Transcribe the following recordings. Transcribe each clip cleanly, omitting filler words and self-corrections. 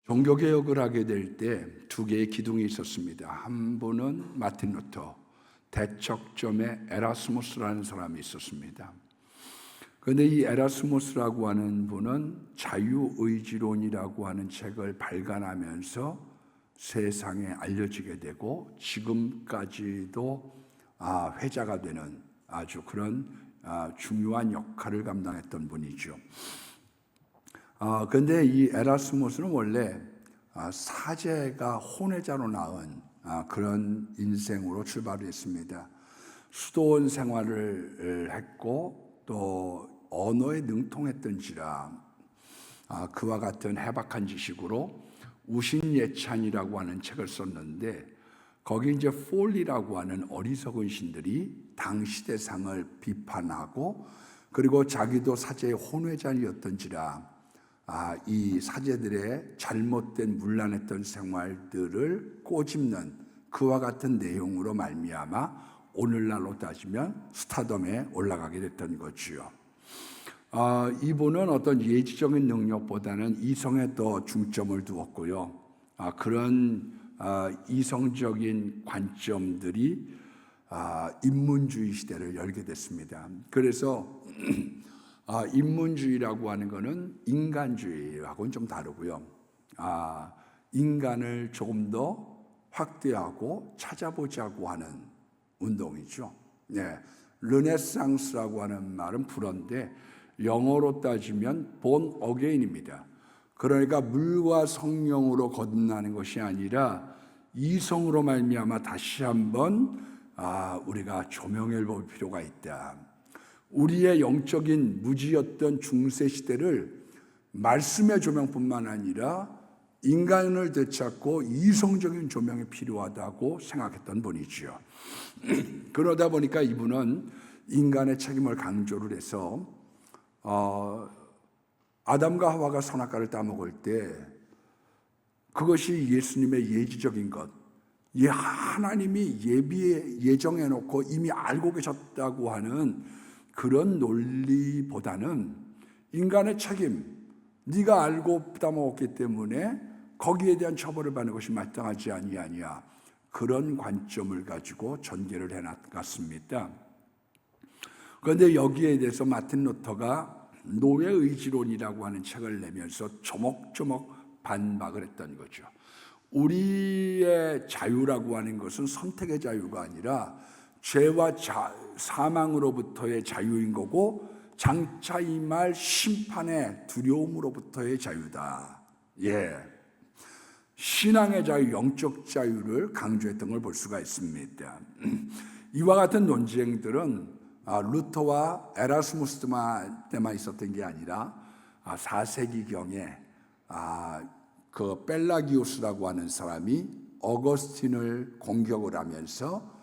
종교개혁을 하게 될 때 두 개의 기둥이 있었습니다. 한 분은 마틴 루터, 대척점에 에라스무스라는 사람이 있었습니다. 그런데 이 에라스무스라고 하는 분은 자유의지론이라고 하는 책을 발간하면서 세상에 알려지게 되고 지금까지도 회자가 되는 아주 그런 중요한 역할을 감당했던 분이죠. 그런데 이 에라스무스는 원래 사제가 혼외자로 낳은 그런 인생으로 출발을 했습니다. 수도원 생활을 했고 또 언어에 능통했던지라 그와 같은 해박한 지식으로 우신예찬이라고 하는 책을 썼는데 거기 이제 폴리라고 하는 어리석은 신들이 당시 대상을 비판하고 그리고 자기도 사제의 혼외자였던지라 이 사제들의 잘못된 문란했던 생활들을 꼬집는 그와 같은 내용으로 말미암아 오늘날로 따지면 스타덤에 올라가게 됐던 거지요. 이분은 어떤 예지적인 능력보다는 이성에 더 중점을 두었고요. 그런 이성적인 관점들이 인문주의 시대를 열게 됐습니다. 그래서 인문주의라고 하는 것은 인간주의하고는 좀 다르고요. 인간을 조금 더 확대하고 찾아보자고 하는 운동이죠. 네, 르네상스라고 하는 말은 불어인데 영어로 따지면 born again입니다. 그러니까 물과 성령으로 거듭나는 것이 아니라 이성으로 말미암아 다시 한번 우리가 조명해 볼 필요가 있다. 우리의 영적인 무지였던 중세 시대를 말씀의 조명뿐만 아니라 인간을 되찾고 이성적인 조명이 필요하다고 생각했던 분이죠. 그러다 보니까 이분은 인간의 책임을 강조를 해서 아담과 하와가 선악과를 따먹을 때 그것이 예수님의 예지적인 것, 하나님이 예정해 놓고 이미 알고 계셨다고 하는 그런 논리보다는 인간의 책임, 네가 알고 따먹었기 때문에 거기에 대한 처벌을 받는 것이 마땅하지 아니하냐, 그런 관점을 가지고 전개를 해놨습니다. 그런데 여기에 대해서 마틴 루터가 노예의지론이라고 하는 책을 내면서 조목조목 반박을 했던 거죠. 우리의 자유라고 하는 것은 선택의 자유가 아니라 죄와 사망으로부터의 자유인 거고 장차 임할 심판의 두려움으로부터의 자유다. 신앙의 자유, 영적 자유를 강조했던 걸 볼 수가 있습니다. 이와 같은 논쟁들은 루터와 에라스무스 때만 있었던 게 아니라 4세기경에 그 펠라기우스라고 하는 사람이 어거스틴을 공격을 하면서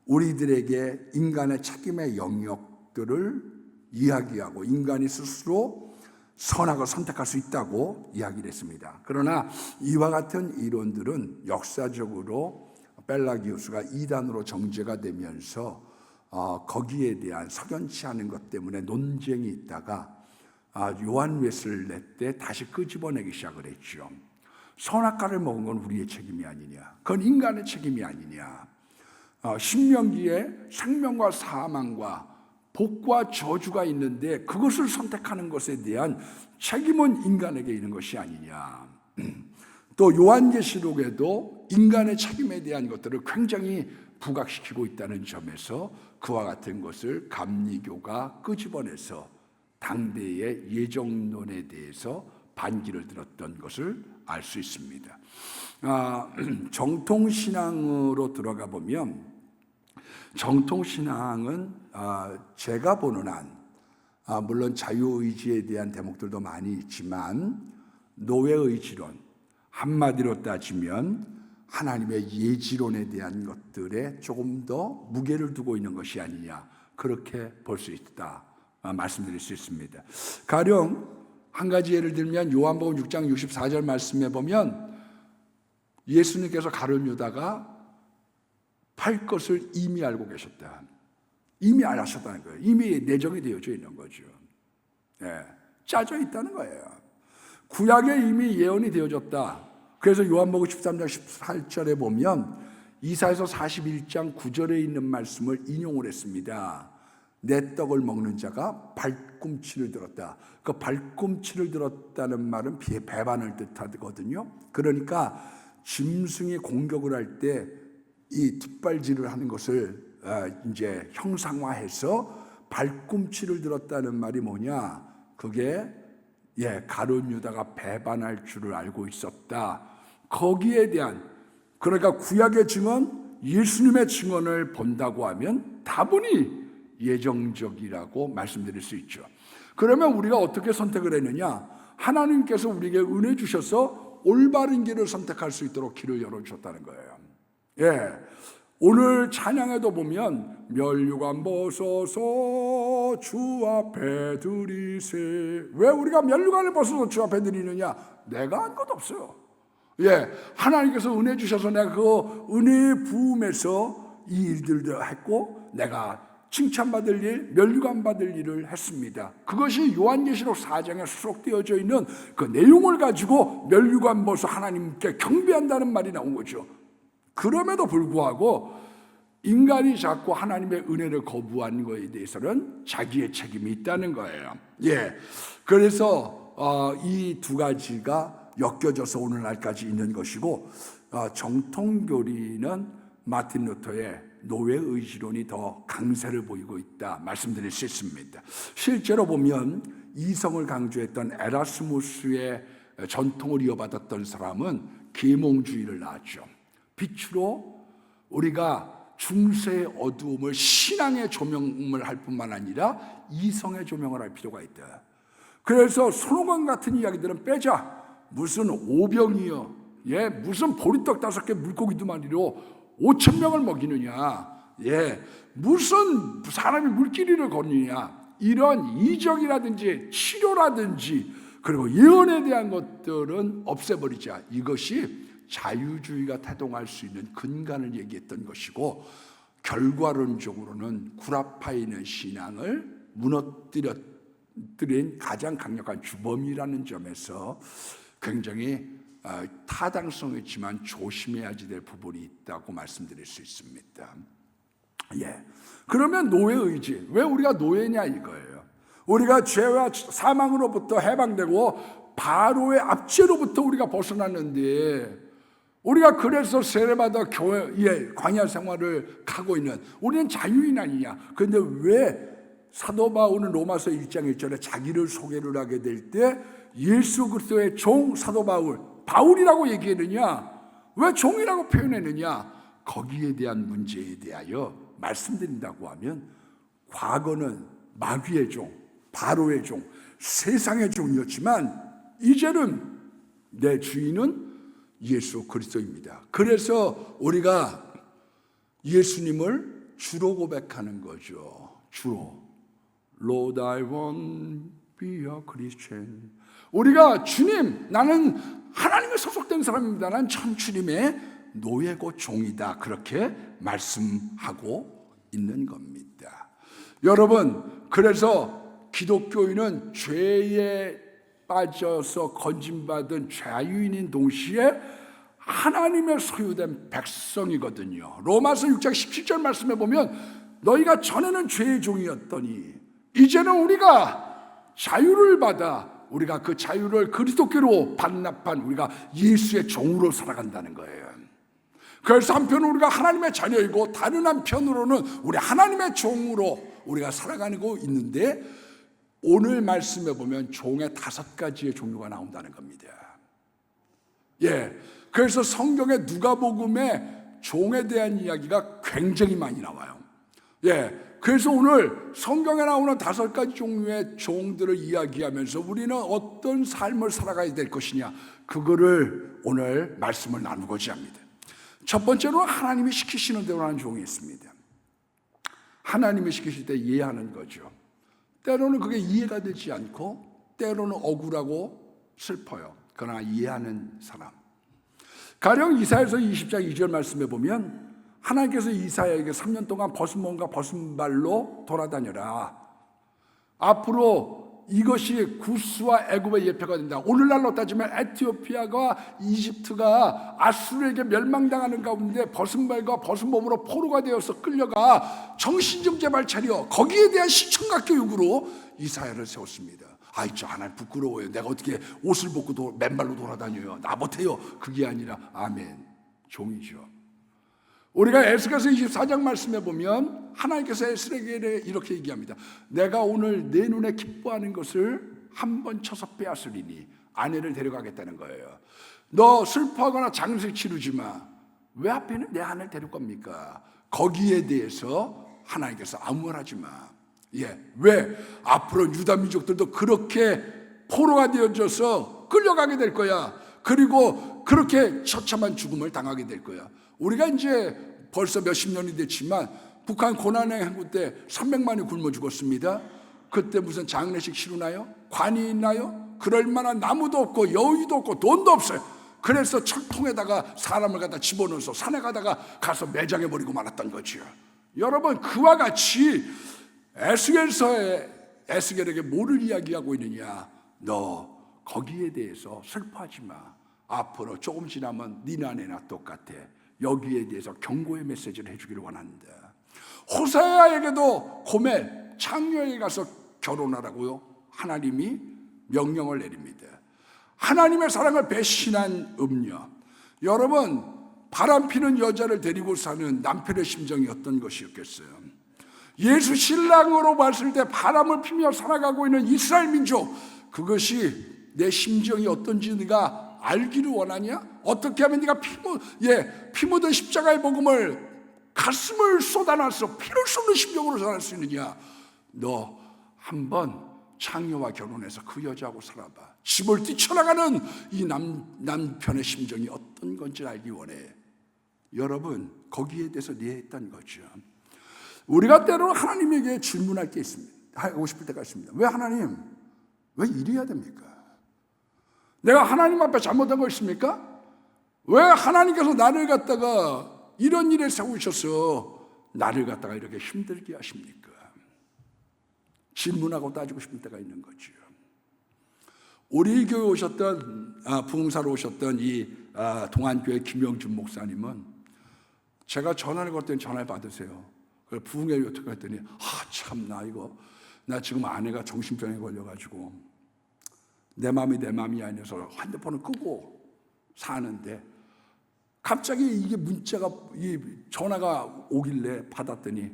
우리들에게 인간의 책임의 영역들을 이야기하고 인간이 스스로 선악을 선택할 수 있다고 이야기를 했습니다. 그러나 이와 같은 이론들은 역사적으로 펠라기우스가 이단으로 정죄가 되면서 거기에 대한 석연치 않은 것 때문에 논쟁이 있다가 요한 웨슬레 때 다시 끄집어내기 시작을 했죠. 선악과를 먹은 건 우리의 책임이 아니냐, 그건 인간의 책임이 아니냐. 신명기에 생명과 사망과 복과 저주가 있는데 그것을 선택하는 것에 대한 책임은 인간에게 있는 것이 아니냐. 또 요한계시록에도 인간의 책임에 대한 것들을 굉장히 부각시키고 있다는 점에서 그와 같은 것을 감리교가 끄집어내서 당대의 예정론에 대해서 반기를 들었던 것을 알 수 있습니다. 정통신앙으로 들어가 보면 정통신앙은 제가 보는 한 물론 자유의지에 대한 대목들도 많이 있지만 노예의지론, 한마디로 따지면 하나님의 예지론에 대한 것들에 조금 더 무게를 두고 있는 것이 아니냐, 그렇게 볼 수 있다 말씀드릴 수 있습니다. 가령 한 가지 예를 들면 요한복음 6장 64절 말씀에 보면 예수님께서 가룟 유다가 팔 것을 이미 알고 계셨다. 이미 알았었다는 거예요. 이미 내정이 되어져 있는 거죠. 짜져 있다는 거예요. 구약에 이미 예언이 되어졌다. 그래서 요한복음 13장 18절에 보면 이사야서 41장 9절에 있는 말씀을 인용을 했습니다. 내 떡을 먹는 자가 발꿈치를 들었다. 그 발꿈치를 들었다는 말은 배반을 뜻하거든요. 그러니까 짐승이 공격을 할 때 이 뒷발질을 하는 것을 이제 형상화해서 발꿈치를 들었다는 말이 뭐냐? 그게 가룟 유다가 배반할 줄을 알고 있었다. 거기에 대한, 그러니까 구약의 증언, 예수님의 증언을 본다고 하면 다분히 예정적이라고 말씀드릴 수 있죠. 그러면 우리가 어떻게 선택을 했느냐? 하나님께서 우리에게 은혜 주셔서 올바른 길을 선택할 수 있도록 길을 열어주셨다는 거예요. 오늘 찬양에도 보면 면류관 벗어서 주 앞에 드리세. 왜 우리가 면류관을 벗어서 주 앞에 드리느냐? 내가 한 것 없어요. 하나님께서 은혜 주셔서 내가 그 은혜의 부음에서 이 일들도 했고, 내가 칭찬받을 일, 면류관 받을 일을 했습니다. 그것이 요한계시록 4장에 수록되어져 있는 그 내용을 가지고 면류관 벗어 하나님께 경배한다는 말이 나온 거죠. 그럼에도 불구하고 인간이 자꾸 하나님의 은혜를 거부한 것에 대해서는 자기의 책임이 있다는 거예요. 그래서 이 두 가지가 엮여져서 오늘날까지 있는 것이고, 정통교리는 마틴 루터의 노예 의지론이 더 강세를 보이고 있다 말씀드릴 수 있습니다. 실제로 보면 이성을 강조했던 에라스무스의 전통을 이어받았던 사람은 계몽주의를 낳았죠. 빛으로 우리가 중세의 어두움을 신앙의 조명을 할 뿐만 아니라 이성의 조명을 할 필요가 있다. 그래서 손오공 같은 이야기들은 빼자. 무슨 오병이요, 무슨 보리떡 5개 물고기 2마리로 5,000명을 먹이느냐, 무슨 사람이 물길이를 걷느냐, 이런 이적이라든지 치료라든지 그리고 예언에 대한 것들은 없애버리자. 이것이 자유주의가 태동할 수 있는 근간을 얘기했던 것이고, 결과론적으로는 구라파 있는 신앙을 무너뜨린 가장 강력한 주범이라는 점에서 굉장히 타당성이 있지만 조심해야지 될 부분이 있다고 말씀드릴 수 있습니다. 그러면 노예 의지, 왜 우리가 노예냐 이거예요. 우리가 죄와 사망으로부터 해방되고 바로의 압제로부터 우리가 벗어났는데, 우리가 그래서 세례받아 교회, 광야 생활을 가고 있는, 우리는 자유인 아니냐. 그런데 왜 사도 바울은 로마서 1장 1절에 자기를 소개를 하게 될 때 예수 그리스도의 종 사도 바울이라고 얘기했느냐? 왜 종이라고 표현했느냐? 거기에 대한 문제에 대하여 말씀드린다고 하면, 과거는 마귀의 종, 바로의 종, 세상의 종이었지만 이제는 내 주인은 예수 그리스도입니다. 그래서 우리가 예수님을 주로 고백하는 거죠. 주로. Lord, I want to be a Christian. 우리가 주님, 나는 하나님의 소속된 사람입니다. 나는 천주님의 노예고 종이다. 그렇게 말씀하고 있는 겁니다. 여러분, 그래서 기독교인은 죄에 빠져서 건진받은 자유인인 동시에 하나님의 소유된 백성이거든요. 로마서 6장 17절 말씀에 보면 너희가 전에는 죄의 종이었더니 이제는 우리가 자유를 받아 우리가 그 자유를 그리스도께로 반납한 우리가 예수의 종으로 살아간다는 거예요. 그래서 한편으로 우리가 하나님의 자녀이고 다른 한편으로는 우리 하나님의 종으로 우리가 살아가고 있는데, 오늘 말씀에 보면 종의 5가지의 종류가 나온다는 겁니다. 그래서 성경의 누가복음에 종에 대한 이야기가 굉장히 많이 나와요. 그래서 오늘 성경에 나오는 5가지 종류의 종들을 이야기하면서 우리는 어떤 삶을 살아가야 될 것이냐, 그거를 오늘 말씀을 나누고자 합니다. 첫 번째로 하나님이 시키시는 대로 하는 종이 있습니다. 하나님이 시키실 때 이해하는 거죠. 때로는 그게 이해가 되지 않고 때로는 억울하고 슬퍼요. 그러나 이해하는 사람. 가령 이사야서 20장 2절 말씀에 보면 하나님께서 이사야에게 3년 동안 벗은 몸과 벗은 발로 돌아다녀라. 앞으로 이것이 구스와 애굽의 예표가 된다. 오늘날로 따지면 에티오피아가 이집트가 아수르에게 멸망당하는 가운데 벗은 발과 벗은 몸으로 포로가 되어서 끌려가 정신적 재발 차려 거기에 대한 시청각 교육으로 이스라엘을 세웠습니다. 아이 저 하나님 부끄러워요. 내가 어떻게 옷을 벗고 맨발로 돌아다녀요. 나 못해요. 그게 아니라 아멘. 종이죠. 우리가 에스겔서 24장 말씀에 보면 하나님께서 에스겔에게 이렇게 얘기합니다. 내가 오늘 내 눈에 기뻐하는 것을 한 번 쳐서 빼앗으리니 아내를 데려가겠다는 거예요. 너 슬퍼하거나 장례식 치르지 마. 왜 하필은 내 아내를 데려올 겁니까? 거기에 대해서 하나님께서 아무 말 하지 마. 왜? 앞으로 유다 민족들도 그렇게 포로가 되어져서 끌려가게 될 거야. 그리고 그렇게 처참한 죽음을 당하게 될 거야. 우리가 이제 벌써 몇십 년이 됐지만 북한 고난의 행군 때 300만이 굶어 죽었습니다. 그때 무슨 장례식 치르나요? 관이 있나요? 그럴 만한 나무도 없고 여의도 없고 돈도 없어요. 그래서 철통에다가 사람을 갖다 집어넣어서 산에 가서 매장해 버리고 말았던 거죠. 여러분, 그와 같이 에스겔에게 뭐를 이야기하고 있느냐? 너 거기에 대해서 슬퍼하지 마. 앞으로 조금 지나면 니나 내나 똑같아. 여기에 대해서 경고의 메시지를 해주기를 원한다. 호세아에게도 고멜 창녀에 가서 결혼하라고요 하나님이 명령을 내립니다. 하나님의 사랑을 배신한 음녀. 여러분, 바람피는 여자를 데리고 사는 남편의 심정이 어떤 것이었겠어요? 예수 신랑으로 봤을 때 바람을 피며 살아가고 있는 이스라엘 민족, 그것이 내 심정이 어떤지 네가 알기를 원하냐? 어떻게 하면 네가 피 묻은 십자가의 복음을 가슴을 쏟아놔서 피를 쏟는 심정으로 살아갈 수 있느냐? 너 한번 창녀와 결혼해서 그 여자하고 살아봐. 집을 뛰쳐나가는 이 남편의 심정이 어떤 건지 알기 원해. 여러분, 거기에 대해서 이해했던 거죠. 우리가 때로는 하나님에게 질문할 게 있습니다. 하고 싶을 때가 있습니다. 왜 하나님, 왜 이래야 됩니까? 내가 하나님 앞에 잘못한 거 있습니까? 왜 하나님께서 나를 갖다가 이런 일에 세우셔서 나를 갖다가 이렇게 힘들게 하십니까? 질문하고 따지고 싶을 때가 있는 거죠. 우리 교회 오셨던 부흥사로 오셨던 이 동안교회 김영준 목사님은 제가 전화를 걸 때는 전화를 받으세요. 그래서 부흥회 어떻게 했더니 참 나 지금 아내가 정신병에 걸려가지고 내 마음이 아니어서 핸드폰을 끄고 사는데 갑자기 이게 문자가 전화가 오길래 받았더니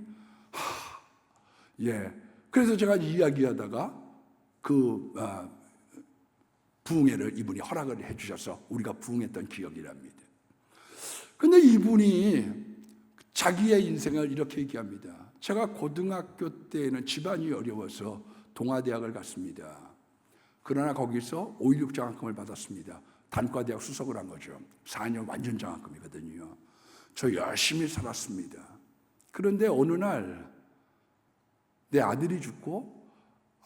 그래서 제가 이야기하다가 그 부흥회를 이분이 허락을 해주셔서 우리가 부흥했던 기억이랍니다. 근데 이분이 자기의 인생을 이렇게 얘기합니다. 제가 고등학교 때에는 집안이 어려워서 동아대학을 갔습니다. 그러나 거기서 5.16 장학금을 받았습니다. 단과대학 수석을 한 거죠. 4년 완전 장학금이거든요. 저 열심히 살았습니다. 그런데 어느 날 내 아들이 죽고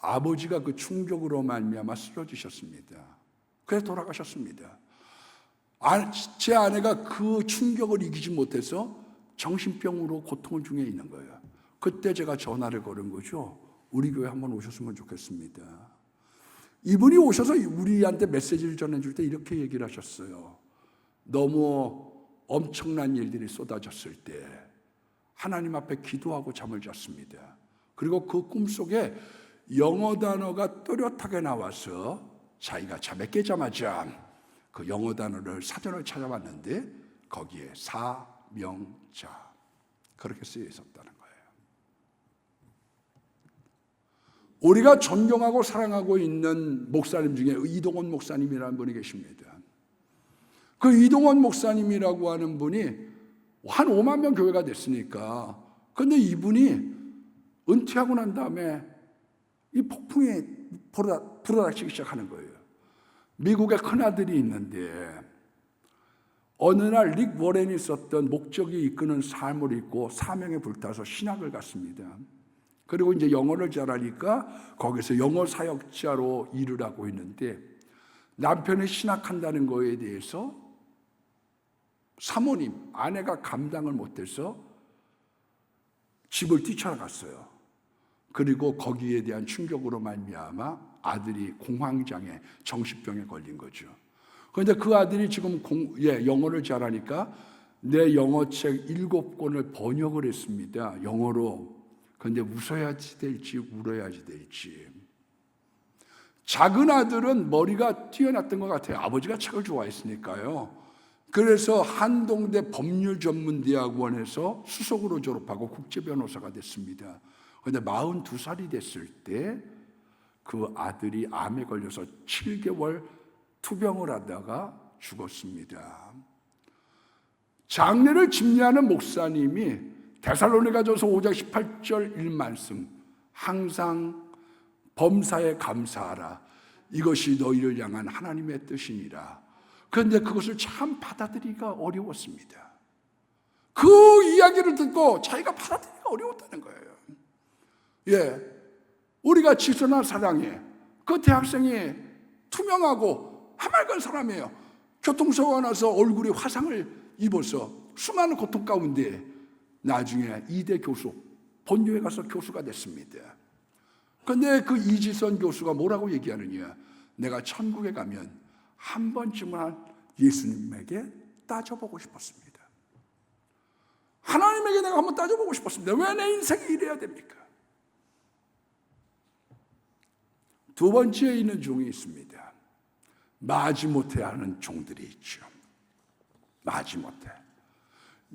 아버지가 그 충격으로 말미암아 쓰러지셨습니다. 그래서 돌아가셨습니다. 제 아내가 그 충격을 이기지 못해서 정신병으로 고통 중에 있는 거예요. 그때 제가 전화를 걸은 거죠. 우리 교회 한번 오셨으면 좋겠습니다. 이분이 오셔서 우리한테 메시지를 전해줄 때 이렇게 얘기를 하셨어요. 너무 엄청난 일들이 쏟아졌을 때 하나님 앞에 기도하고 잠을 잤습니다. 그리고 그 꿈속에 영어 단어가 또렷하게 나와서 자기가 잠에 깨자마자 그 영어 단어를 사전을 찾아봤는데 거기에 사명자 그렇게 쓰여 있었다는 거예요. 우리가 존경하고 사랑하고 있는 목사님 중에 이동원 목사님이라는 분이 계십니다. 그 이동원 목사님이라고 하는 분이 한 5만 명 교회가 됐으니까, 근데 이분이 은퇴하고 난 다음에 이 폭풍이 불어닥치기 시작하는 거예요. 미국에 큰아들이 있는데 어느 날 릭 워렌이 썼던 목적이 이끄는 삶을 읽고 사명에 불타서 신학을 갔습니다. 그리고 이제 영어를 잘하니까 거기서 영어 사역자로 일을 하고 있는데 남편이 신학한다는 거에 대해서 사모님, 아내가 감당을 못해서 집을 뛰쳐나갔어요. 그리고 거기에 대한 충격으로 말미암아 아들이 공황장애, 정신병에 걸린 거죠. 그런데 그 아들이 지금 영어를 잘하니까 내 영어책 7권을 번역을 했습니다. 영어로. 그런데 웃어야지 될지 울어야지 될지. 작은 아들은 머리가 뛰어났던 것 같아요. 아버지가 책을 좋아했으니까요. 그래서 한동대 법률전문대학원에서 수석으로 졸업하고 국제변호사가 됐습니다. 그런데 42살이 됐을 때 그 아들이 암에 걸려서 7개월 투병을 하다가 죽었습니다. 장례를 집례하는 목사님이 데살로니가전서 5장 18절 1말씀, 항상 범사에 감사하라. 이것이 너희를 향한 하나님의 뜻이니라. 그런데 그것을 참 받아들이기가 어려웠습니다. 그 이야기를 듣고 자기가 받아들이기가 어려웠다는 거예요. 우리가 지선한 사랑에 그 대학생이 투명하고 해맑은 사람이에요. 교통사고가 나서 얼굴에 화상을 입어서 수많은 고통 가운데 나중에 이대 교수, 본교에 가서 교수가 됐습니다. 그런데 그 이지선 교수가 뭐라고 얘기하느냐, 내가 천국에 가면 한 번쯤은 예수님에게 따져보고 싶었습니다. 하나님에게 내가 한번 따져보고 싶었습니다. 왜 내 인생이 이래야 됩니까? 두 번째에 있는 종이 있습니다. 마지못해 하는 종들이 있죠. 마지못해.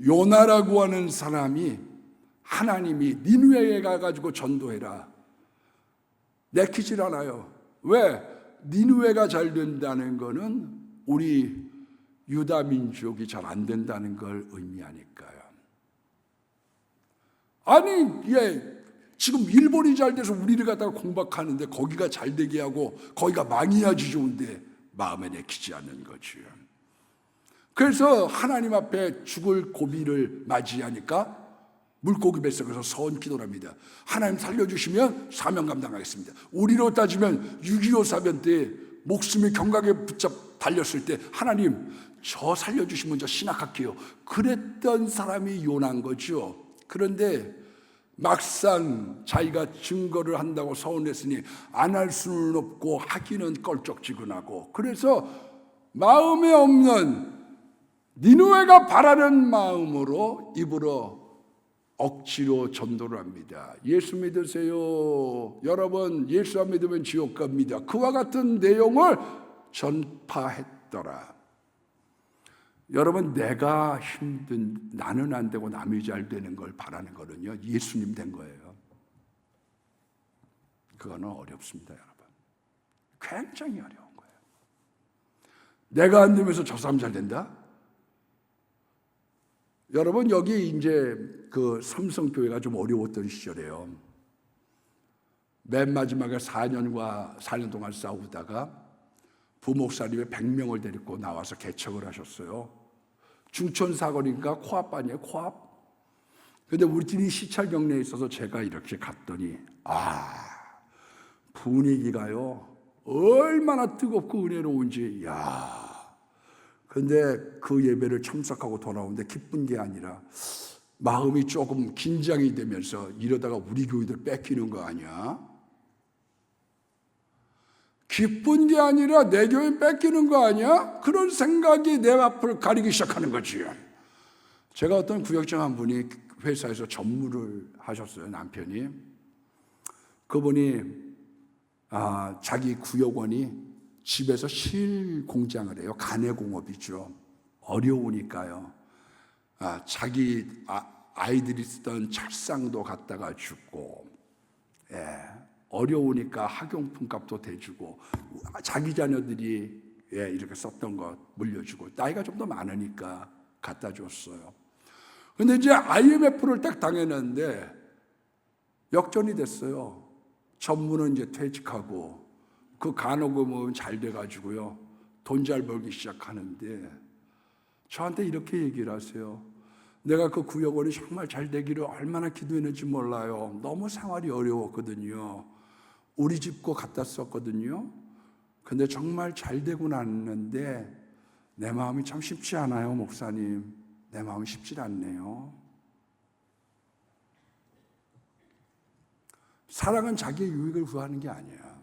요나라고 하는 사람이 하나님이 니느웨에 가가지고 전도해라. 내키질 않아요. 왜? 니느웨가 잘 된다는 거는 우리 유다 민족이 잘 안 된다는 걸 의미하니까요. 아니, 지금 일본이 잘 돼서 우리를 갖다가 공박하는데 거기가 잘 되게 하고 거기가 망해야지 좋은데 마음에 내키지 않는 거죠. 그래서 하나님 앞에 죽을 고비를 맞이하니까 물고기 뱃속에서 선 기도를 합니다. 하나님 살려주시면 사명 감당하겠습니다. 우리로 따지면 6.25 사변 때 목숨이 경각에 붙잡 달렸을 때 하나님 저 살려주시면 저 신학할게요. 그랬던 사람이 요나인 거죠. 그런데 막상 자기가 증거를 한다고 서운했으니 안 할 수는 없고 하기는 껄쩍지근하고, 그래서 마음에 없는 니느웨가 바라는 마음으로 입으로 억지로 전도를 합니다. 예수 믿으세요. 여러분, 예수 안 믿으면 지옥 갑니다. 그와 같은 내용을 전파했더라. 여러분, 내가 힘든, 나는 안 되고 남이 잘 되는 걸 바라는 거는요, 예수님 된 거예요. 그거는 어렵습니다, 여러분. 굉장히 어려운 거예요. 내가 안 되면서 저 사람 잘 된다? 여러분, 여기 이제 그 삼성교회가 좀 어려웠던 시절이에요. 맨 마지막에 4년 동안 싸우다가 부목사님이 100명을 데리고 나와서 개척을 하셨어요. 중천 사거리니까 코앞 아니에요, 코앞. 그런데 우리 팀이 시찰 경례에 있어서 제가 이렇게 갔더니 분위기가요 얼마나 뜨겁고 은혜로운지. 근데 그 예배를 참석하고 돌아오는데 기쁜 게 아니라 마음이 조금 긴장이 되면서 이러다가 우리 교회들 뺏기는 거 아니야? 기쁜 게 아니라 내 교회 뺏기는 거 아니야? 그런 생각이 내 앞을 가리기 시작하는 거지. 제가 어떤 구역장 한 분이 회사에서 전무를 하셨어요, 남편이. 그분이 자기 구역원이 집에서 실 공장을 해요. 가내공업이죠. 어려우니까요. 자기 아이들이 쓰던 책상도 갖다가 주고, 어려우니까 학용품 값도 대주고, 자기 자녀들이 이렇게 썼던 것 물려주고, 나이가 좀 더 많으니까 갖다 줬어요. 근데 이제 IMF를 딱 당했는데 역전이 됐어요. 전무는 이제 퇴직하고 그 간호금은 잘 돼가지고요, 돈 잘 벌기 시작하는데 저한테 이렇게 얘기를 하세요. 내가 그 구역원이 정말 잘 되기를 얼마나 기도했는지 몰라요. 너무 생활이 어려웠거든요. 우리 집 거 갖다 썼거든요. 근데 정말 잘 되고 났는데 내 마음이 참 쉽지 않아요, 목사님. 내 마음이 쉽지 않네요. 사랑은 자기의 유익을 구하는 게 아니야.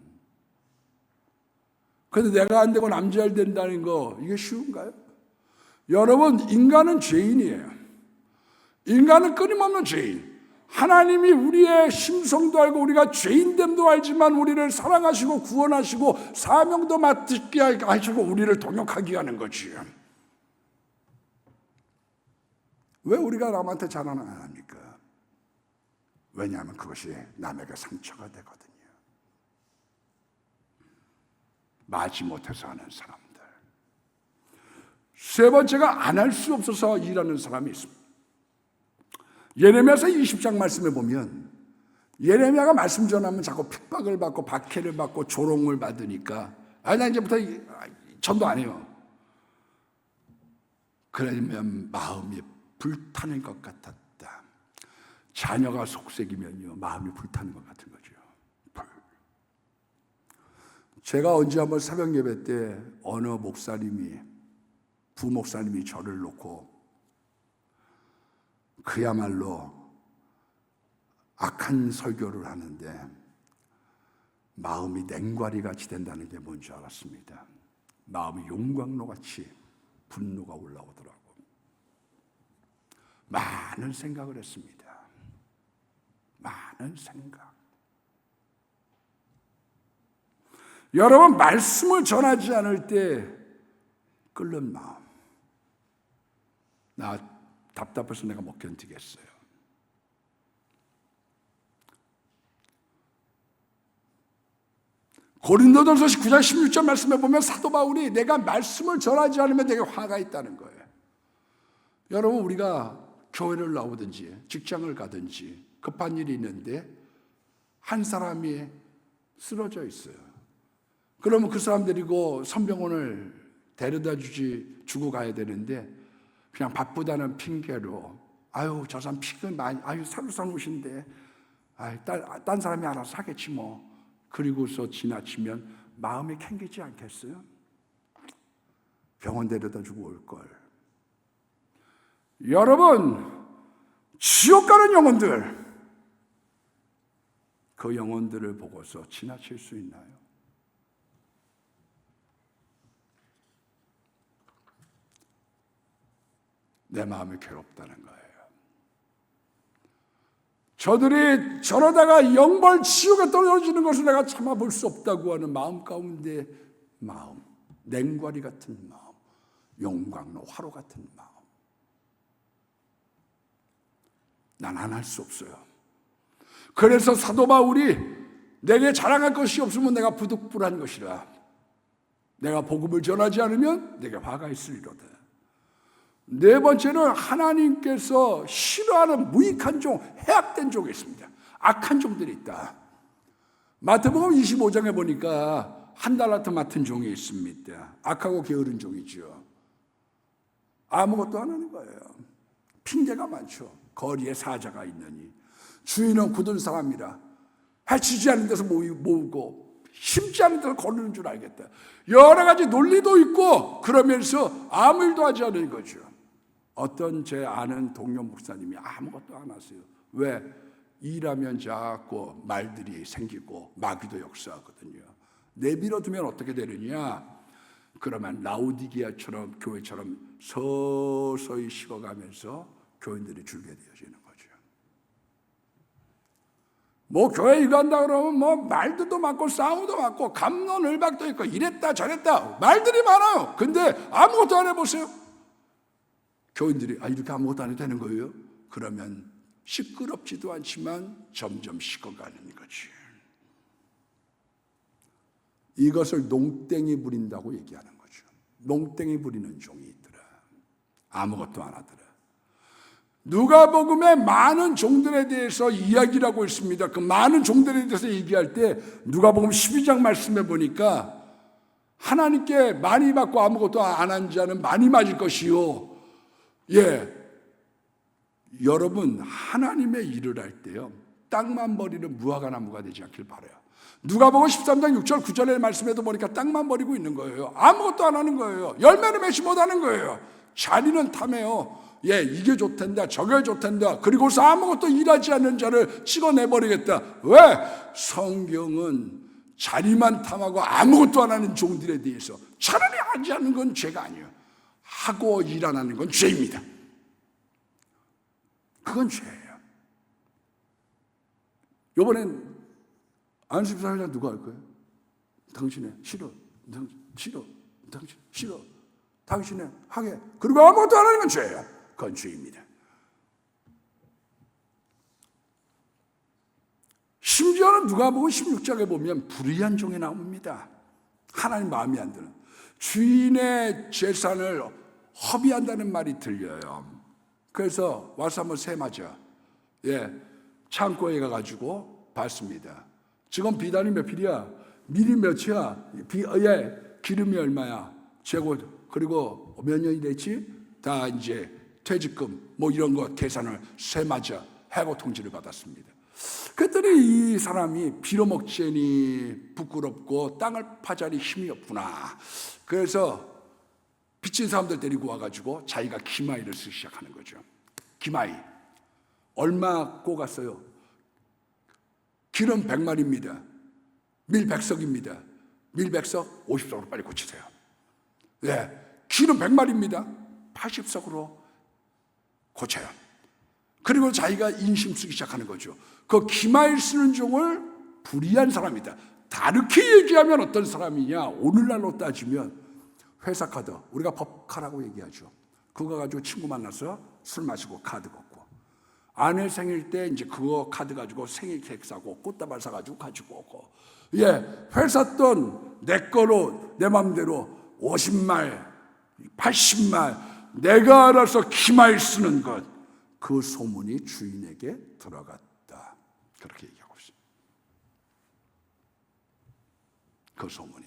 근데 내가 안 되고 남 잘 된다는 거 이게 쉬운가요? 여러분, 인간은 죄인이에요. 인간은 끊임없는 죄인. 하나님이 우리의 심성도 알고 우리가 죄인됨도 알지만 우리를 사랑하시고 구원하시고 사명도 맡게 하시고 우리를 동역하게 하는 거지요. 왜 우리가 남한테 자랑 안 합니까? 왜냐하면 그것이 남에게 상처가 되거든요. 마지 못해서 하는 사람들. 세 번째가 안 할 수 없어서 일하는 사람이 있습니다. 예레미야서 20장 말씀에 보면 예레미야가 말씀 전하면 자꾸 핍박을 받고 박해를 받고 조롱을 받으니까 나 이제부터 전도 안 해요. 그러면 마음이 불타는 것 같았다. 자녀가 속색이면요 마음이 불타는 것 같은 거죠. 제가 언제 한번 새벽 예배 때 어느 목사님이 부목사님이 저를 놓고 그야말로 악한 설교를 하는데 마음이 냉과리 같이 된다는 게 뭔지 알았습니다. 마음이 용광로 같이 분노가 올라오더라고. 많은 생각을 했습니다. 많은 생각. 여러분, 말씀을 전하지 않을 때 끓는 마음. 나 답답해서 내가 못 견디겠어요. 고린도전서 9장 16절 말씀에 보면 사도 바울이 내가 말씀을 전하지 않으면 내게 화가 있다는 거예요. 여러분, 우리가 교회를 나오든지 직장을 가든지 급한 일이 있는데 한 사람이 쓰러져 있어요. 그러면 그 사람 데리고 선병원을 데려다 주고 가야 되는데 그냥 바쁘다는 핑계로 저 사람 피가 많이 새로 오신데 딴 사람이 알아서 하겠지 뭐. 그리고서 지나치면 마음이 캥기지 않겠어요? 병원 데려다 주고 올걸. 여러분, 지옥 가는 영혼들, 그 영혼들을 보고서 지나칠 수 있나요? 내 마음이 괴롭다는 거예요. 저들이 저러다가 영벌 지옥에 떨어지는 것을 내가 참아볼 수 없다고 하는 마음 가운데 마음, 냉과리 같은 마음, 용광로 화로 같은 마음. 난 안 할 수 없어요. 그래서 사도 바울이 내게 자랑할 것이 없으면 내가 부득불한 것이라. 내가 복음을 전하지 않으면 내게 화가 있으리로다. 네 번째는 하나님께서 싫어하는 무익한 종, 해악된 종이 있습니다. 악한 종들이 있다. 마태복음 25장에 보니까 한 달란트 맡은 종이 있습니다. 악하고 게으른 종이죠. 아무것도 안 하는 거예요. 핑계가 많죠. 거리에 사자가 있느니 주인은 굳은 사람이라 해치지 않는 데서 모으고 심지 않는 데서 거르는 줄 알겠다. 여러 가지 논리도 있고 그러면서 아무 일도 하지 않는 거죠. 어떤 제 아는 동료 목사님이 아무것도 안 하세요. 왜? 일하면 자꾸 말들이 생기고 마귀도 역사하거든요. 내버려두면 어떻게 되느냐? 그러면 라우디게아처럼 교회처럼 서서히 식어가면서 교인들이 줄게 되어지는 거죠. 뭐 교회 이거 한다 그러면 뭐 말도 많고 싸움도 많고 갑론을박도 있고 이랬다 저랬다 말들이 많아요. 근데 아무것도 안 해보세요. 교인들이 이렇게 아무것도 안 해도 되는 거예요? 그러면 시끄럽지도 않지만 점점 식어가는 거지. 이것을 농땡이 부린다고 얘기하는 거죠. 농땡이 부리는 종이 있더라. 아무것도 안 하더라. 누가복음에 많은 종들에 대해서 이야기를 하고 있습니다. 그 많은 종들에 대해서 얘기할 때 누가복음 12장 말씀에 보니까 하나님께 많이 받고 아무것도 안 한 자는 많이 맞을 것이요. 여러분, 하나님의 일을 할 때요, 땅만 버리는 무화과 나무가 되지 않길 바라요. 누가복음 13장 6절 9절의 말씀에도 보니까 땅만 버리고 있는 거예요. 아무것도 안 하는 거예요. 열매를 맺지 못하는 거예요. 자리는 탐해요. 이게 좋단다 저게 좋단다. 그리고서 아무것도 일하지 않는 자를 찍어내버리겠다. 왜? 성경은 자리만 탐하고 아무것도 안 하는 종들에 대해서 차라리 하지 않는 건 죄가 아니에요. 하고 일 안 하는 건 죄입니다. 그건 죄예요. 이번엔 안식사회장 누가 할 거예요? 당신의 싫어. 싫어. 당신 싫어. 당신의 하게. 그리고 아무것도 안 하는 건 죄예요. 그건 죄입니다. 심지어는 누가복음 16장에 보면 불의한 종이 나옵니다. 하나님 마음에 안 드는 주인의 재산을 허비한다는 말이 들려요. 그래서 와서 한번 세마자 창고에 가가지고 봤습니다. 지금 비단이 몇 필이야? 밀이 몇이야? 기름이 얼마야? 재고 그리고 몇 년이 됐지? 다 이제 퇴직금 뭐 이런 거 계산을 세마자 해고 통지를 받았습니다. 그랬더니 이 사람이 빌어먹자니 부끄럽고 땅을 파자니 힘이 없구나. 그래서 빚진 사람들 데리고 와가지고 자기가 기마이를 쓰기 시작하는 거죠. 기마이 얼마 꼬갔어요? 기름 100마리입니다. 밀 100석입니다. 밀 100석 50석으로 빨리 고치세요. 기름 100마리입니다. 80석으로 고쳐요. 그리고 자기가 인심 쓰기 시작하는 거죠. 그 기마일 쓰는 종을 불의한 사람이다. 다르게 얘기하면 어떤 사람이냐? 오늘날로 따지면 회사 카드, 우리가 법카라고 얘기하죠. 그거 가지고 친구 만나서 술 마시고 카드 걷고, 아내 생일 때 이제 그거 카드 가지고 생일 케이크 사고 꽃다발 사가지고 가지고 오고, 회사 돈 내 거로 내 맘대로 50말, 80말 내가 알아서 기마일 쓰는 것, 그 소문이 주인에게 들어갔다. 그렇게 얘기하고 있습니다. 그 소문이.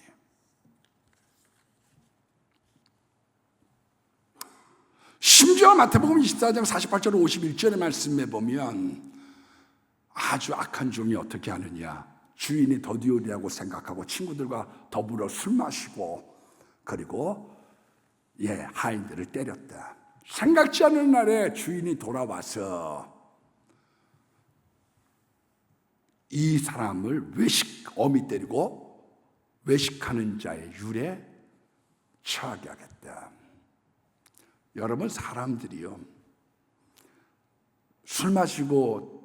심지어 마태복음 24장 48절 51절의 말씀에 보면 아주 악한 종이 어떻게 하느냐. 주인이 더디오리라고 생각하고 친구들과 더불어 술 마시고 그리고 하인들을 때렸다. 생각지 않은 날에 주인이 돌아와서 이 사람을 어미 때리고 외식하는 자의 율에 처하게 하겠다. 여러분, 사람들이요, 술 마시고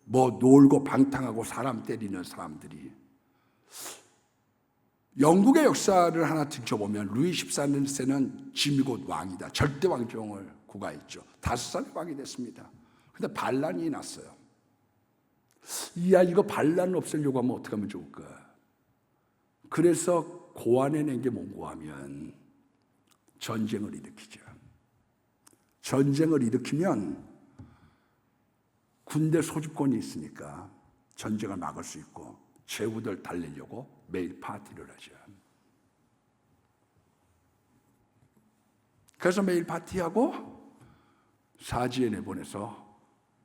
뭐 놀고 방탕하고 사람 때리는 사람들이, 영국의 역사를 하나 들춰보면 루이 14세는 짐이 곧 왕이다. 절대 왕종을 구가했죠. 5살에 왕이 됐습니다. 그런데 반란이 났어요. 이거 반란 없애려고 하면 어떻게 하면 좋을까? 그래서 고안해낸 게 뭔고 하면 전쟁을 일으키죠. 전쟁을 일으키면 군대 소집권이 있으니까 전쟁을 막을 수 있고 제후들 달래려고 매일 파티를 하죠. 그래서 매일 파티하고 사지에 내보내서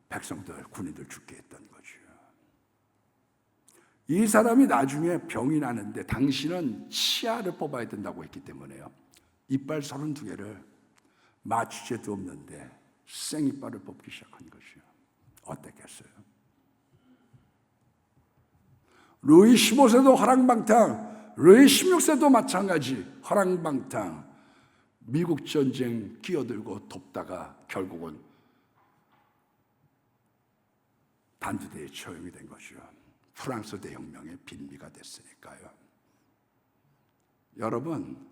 백성들, 군인들 죽게 했던 거죠. 이 사람이 나중에 병이 나는데 당신은 치아를 뽑아야 된다고 했기 때문에요. 이빨 32개를 마취제도 없는데 생이빨을 뽑기 시작한 것이요. 어땠겠어요? 루이 15세도 허랑방탕, 루이 16세도 마찬가지 허랑방탕, 미국 전쟁 끼어들고 돕다가 결국은 단두대에 처형이 된 것이요. 프랑스 대혁명의 빌미가 됐으니까요. 여러분,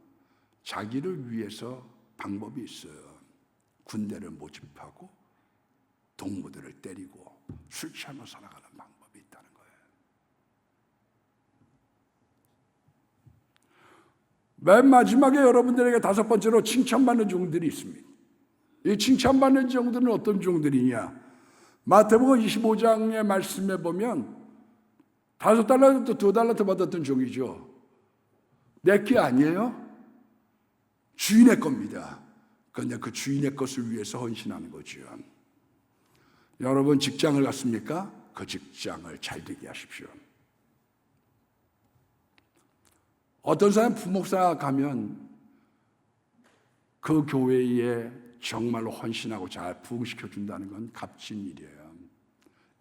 자기를 위해서 방법이 있어요. 군대를 모집하고 동무들을 때리고 술 취하며 살아가는 방법이 있다는 거예요. 맨 마지막에 여러분들에게 5번째로 칭찬받는 종들이 있습니다. 이 칭찬받는 종들은 어떤 종들이냐? 마태복음 25장의 말씀에 보면 5달란트, 2달란트 받았던 종이죠. 내게 아니에요? 주인의 겁니다. 그런데 그 주인의 것을 위해서 헌신하는 거죠. 여러분, 직장을 갔습니까? 그 직장을 잘 되게 하십시오. 어떤 사람 부목사 가면 그 교회에 정말로 헌신하고 잘 부흥시켜 준다는 건 값진 일이에요.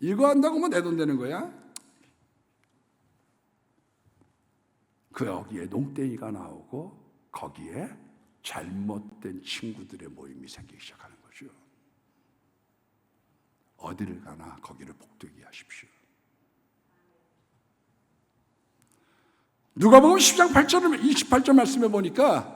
이거 한다고 뭐 내 돈 되는 거야? 거기에 농땡이가 나오고 거기에 잘못된 친구들의 모임이 생기기 시작하는 거죠. 어디를 가나 거기를 복되게 하십시오. 누가복음 10장 8절 28절 말씀해 보니까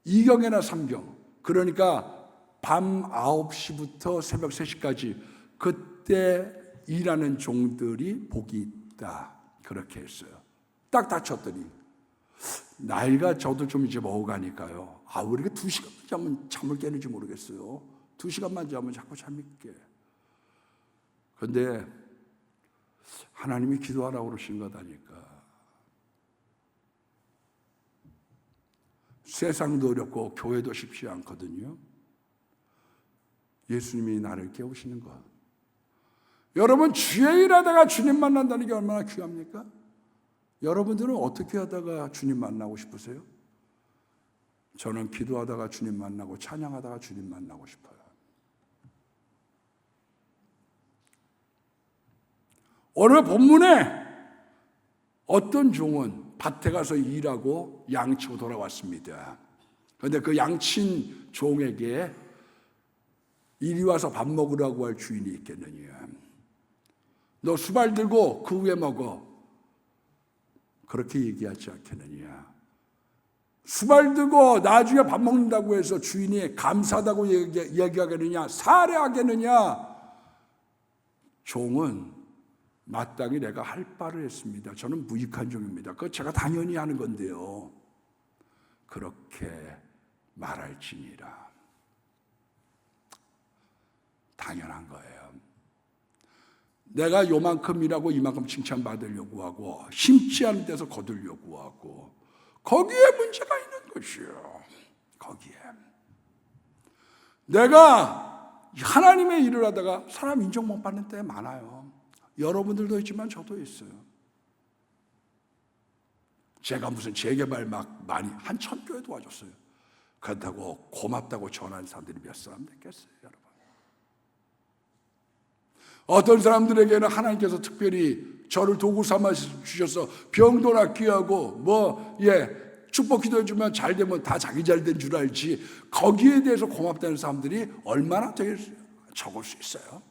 2경이나 3경, 그러니까 밤 9시부터 새벽 3시까지 그때 일하는 종들이 복이 있다, 그렇게 했어요. 딱 닫혔더니 나이가 저도 좀 이제 먹어가니까요, 왜 이렇게 2시간만 자면 잠을 깨는지 모르겠어요. 2시간만 자면 자꾸 잠이 깨. 그런데 하나님이 기도하라고 그러신 거다니까. 세상도 어렵고 교회도 쉽지 않거든요. 예수님이 나를 깨우시는 것. 여러분, 주의 일하다가 주님 만난다는 게 얼마나 귀합니까? 여러분들은 어떻게 하다가 주님 만나고 싶으세요? 저는 기도하다가 주님 만나고 찬양하다가 주님 만나고 싶어요. 오늘 본문에 어떤 종은 밭에 가서 일하고 양치고 돌아왔습니다. 그런데 그 양친 종에게 이리 와서 밥 먹으라고 할 주인이 있겠느냐. 너 수발 들고 그 위에 먹어. 그렇게 얘기하지 않겠느냐. 수발 들고 나중에 밥 먹는다고 해서 주인이 감사하다고 얘기하겠느냐, 살해하겠느냐. 종은 마땅히 내가 할 바를 했습니다. 저는 무익한 종입니다. 그거 제가 당연히 하는 건데요. 그렇게 말할지니라. 당연한 거예요. 내가 요만큼이라고 이만큼 칭찬받으려고 하고 심지 않은 데서 거두려고 하고 거기에 문제가 있는 것이요. 거기에. 내가 하나님의 일을 하다가 사람 인정 못 받는 때 많아요. 여러분들도 있지만 저도 있어요. 제가 무슨 재개발 막 많이 한 1000교회 도와줬어요. 그렇다고 고맙다고 전하는 사람들이 몇 사람 됐겠어요, 여러분. 어떤 사람들에게는 하나님께서 특별히 저를 도구 삼아 주셔서 병도 낫게 하고 축복 기도해주면 잘 되면 다 자기 잘 된 줄 알지, 거기에 대해서 고맙다는 사람들이 얼마나 되게 적을 수 있어요.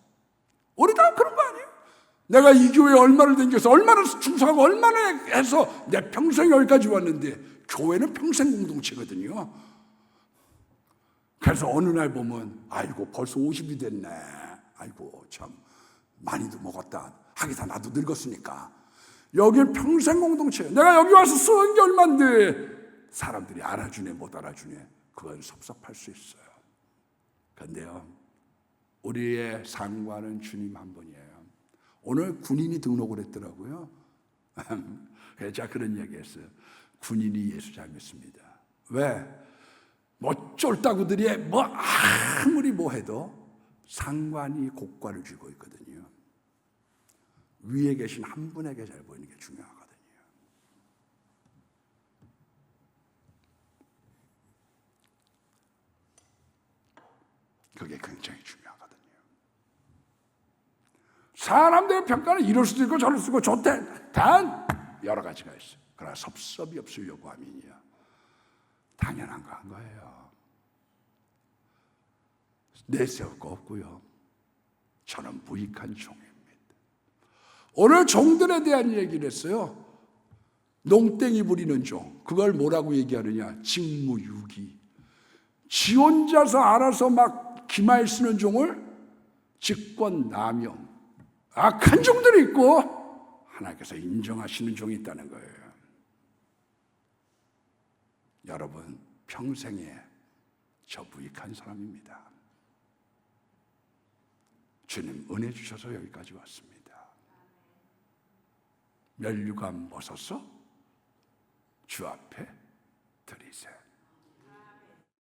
우리 다 그런 거 아니에요? 내가 이 교회에 얼마를 댕겨서 얼마나 충성하고 얼마나 해서 내 평생 여기까지 왔는데, 교회는 평생 공동체거든요. 그래서 어느 날 보면 아이고 벌써 50이 됐네, 아이고 참 많이도 먹었다, 하기다 나도 늙었으니까. 여기는 평생 공동체예요. 내가 여기 와서 쓰는 게 얼만데 사람들이 알아주네 못 알아주네, 그건 섭섭할 수 있어요. 그런데요, 우리의 상관은 주님 한 분이에요. 오늘 군인이 등록을 했더라고요. 그래서 제가 그런 얘기했어요. 군인이 예수 잘 믿습니다. 왜? 쫄따구들이 아무리 해도 상관이 고과를 쥐고 있거든요. 위에 계신 한 분에게 잘 보이는 게 중요하거든요. 그게 굉장히 중요하거든요. 사람들의 평가는 이럴 수도 있고 저럴 수도 있고 좋대, 단 여러 가지가 있어요. 그러나 섭섭이 없으려고 하면요, 당연한 거 한 거예요. 내세울 거 없고요. 저는 무익한 종입니다. 오늘 종들에 대한 얘기를 했어요. 농땡이 부리는 종, 그걸 뭐라고 얘기하느냐, 직무유기. 지 혼자서 알아서 막 기말 쓰는 종을 직권남용, 악한 종들이 있고 하나님께서 인정하시는 종이 있다는 거예요. 여러분, 평생에 저 무익한 사람입니다. 주님 은혜 주셔서 여기까지 왔습니다. 면류관 벗어서 주 앞에 드리세요.